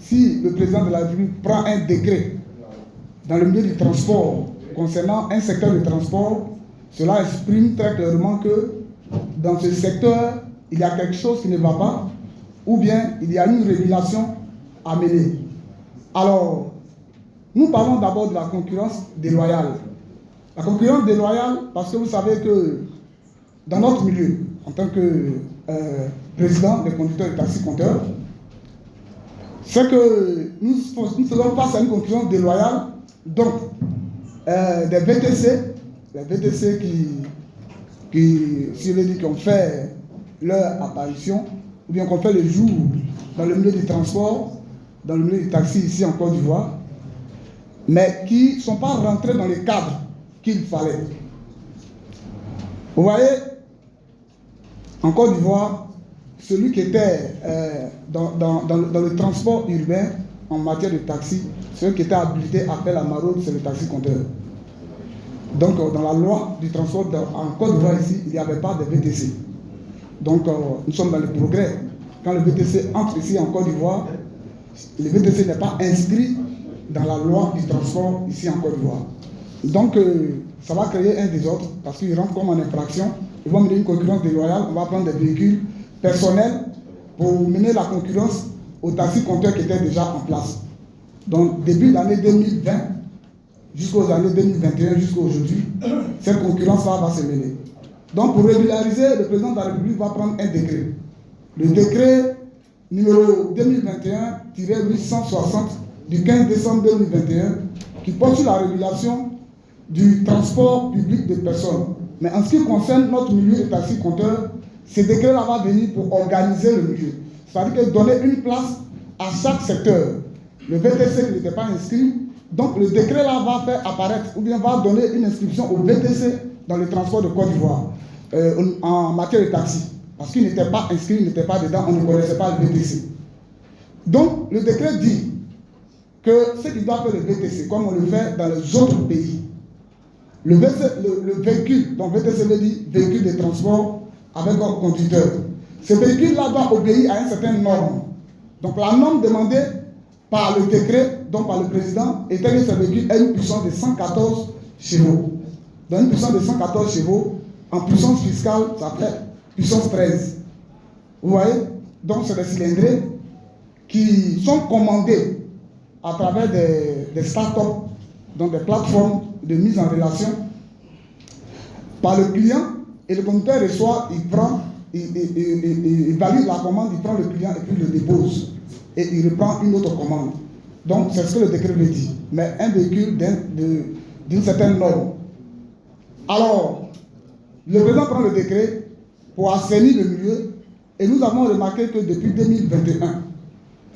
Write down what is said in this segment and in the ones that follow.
si le président de la République prend un décret dans le milieu du transport concernant un secteur de transport, cela exprime très clairement que dans ce secteur, il y a quelque chose qui ne va pas, ou bien il y a une régulation à mener. Alors, nous parlons d'abord de la concurrence déloyale. La concurrence déloyale, parce que vous savez que dans notre milieu, en tant que président des conducteurs et taxi-compteurs, c'est que nous faisons face à une concurrence déloyale, donc des VTC qui si je dis, qui ont fait leur apparition, ou bien qu'on fait le jour dans le milieu du transport, dans le milieu du taxi ici en Côte d'Ivoire, mais qui ne sont pas rentrés dans les cadres qu'il fallait. Vous voyez, en Côte d'Ivoire, celui qui était dans le transport urbain en matière de taxi, celui qui était habilité à faire la maraude, c'est le taxi-compteur. Donc, dans la loi du transport en Côte d'Ivoire ici, il n'y avait pas de VTC. Donc, nous sommes dans le progrès. Quand le VTC entre ici en Côte d'Ivoire, le VTC n'est pas inscrit dans la loi du transport ici en Côte d'Ivoire. Donc, ça va créer un désordre parce qu'ils rentrent comme en infraction. Ils vont mener une concurrence déloyale. On va prendre des véhicules personnels pour mener la concurrence aux taxi-compteurs qui étaient déjà en place. Donc, début de l'année 2020, jusqu'aux années 2021, jusqu'à aujourd'hui, cette concurrence-là va se mener. Donc, pour régulariser, le président de la République va prendre un décret. Le décret numéro 2021-860 du 15 décembre 2021 qui porte sur la régulation du transport public de personnes. Mais en ce qui concerne notre milieu de taxi-compteurs, ce décret-là va venir pour organiser le milieu. C'est-à-dire que donner une place à chaque secteur. Le VTC n'était pas inscrit, donc le décret-là va faire apparaître, ou bien va donner une inscription au VTC dans le transport de Côte d'Ivoire, en matière de taxi. Parce qu'il n'était pas inscrit, il n'était pas dedans, on ne connaissait pas le VTC. Donc le décret dit que ce qui doit faire le VTC, comme on le fait dans les autres pays, le véhicule, donc VTC veut dire véhicule de transport avec un conducteur. Ce véhicule-là doit obéir à une certaine norme. Donc la norme demandée par le décret, donc par le président, était que ce véhicule ait une puissance de 114 chevaux. Dans une puissance de 114 chevaux, en puissance fiscale, ça fait puissance 13. Vous voyez? Donc c'est des cylindrés qui sont commandés à travers des startups, donc des plateformes de mise en relation par le client, et le conducteur reçoit, il prend, il valide la commande, il prend le client et puis le dépose. Et il reprend une autre commande. Donc c'est ce que le décret veut dire. Mais un véhicule d'une certaine norme. Alors, le président prend le décret pour assainir le milieu, et nous avons remarqué que depuis 2021,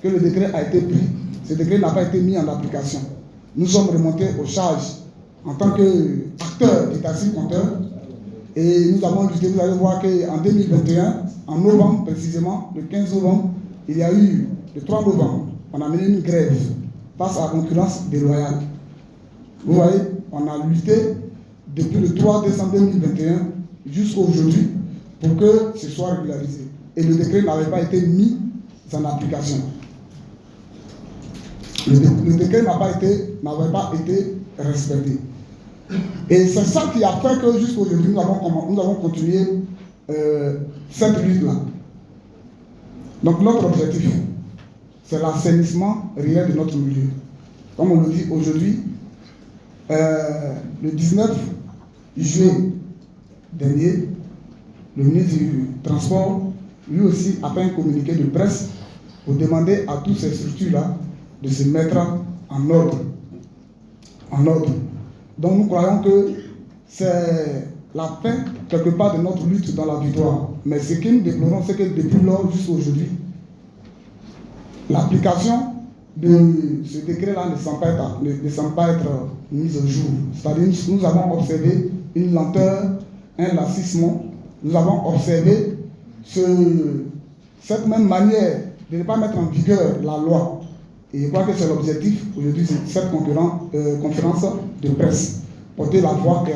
que le décret a été pris, ce décret n'a pas été mis en application. Nous sommes remontés aux charges en tant qu'acteurs du taxi-compteur, et nous avons lutté. Vous allez voir qu'en 2021, en novembre précisément, le 15 novembre, il y a eu, le 3 novembre, on a mené une grève face à la concurrence déloyale. Vous voyez, on a lutté depuis le 3 décembre 2021 jusqu'à aujourd'hui pour que ce soit régularisé. Et le décret n'avait pas été mis en application. Le décret n'avait pas été respecté. Et c'est ça qui a fait que jusqu'à aujourd'hui, nous avons continué cette lutte-là. Donc notre objectif, c'est l'assainissement réel de notre milieu. Comme on le dit aujourd'hui, le 19 juillet dernier, le ministre du Transport, lui aussi, a fait un communiqué de presse pour demander à toutes ces structures-là de se mettre en ordre. Donc nous croyons que c'est la fin, quelque part, de notre lutte dans la victoire. Mais ce que nous déplorons, c'est que depuis lors jusqu'à aujourd'hui, l'application de ce décret-là ne semble pas être mise au jour. C'est-à-dire que nous avons observé une lenteur, un lassisme. Nous avons observé cette même manière de ne pas mettre en vigueur la loi. Et je crois que c'est l'objectif aujourd'hui de cette conférence de presse, porter la voix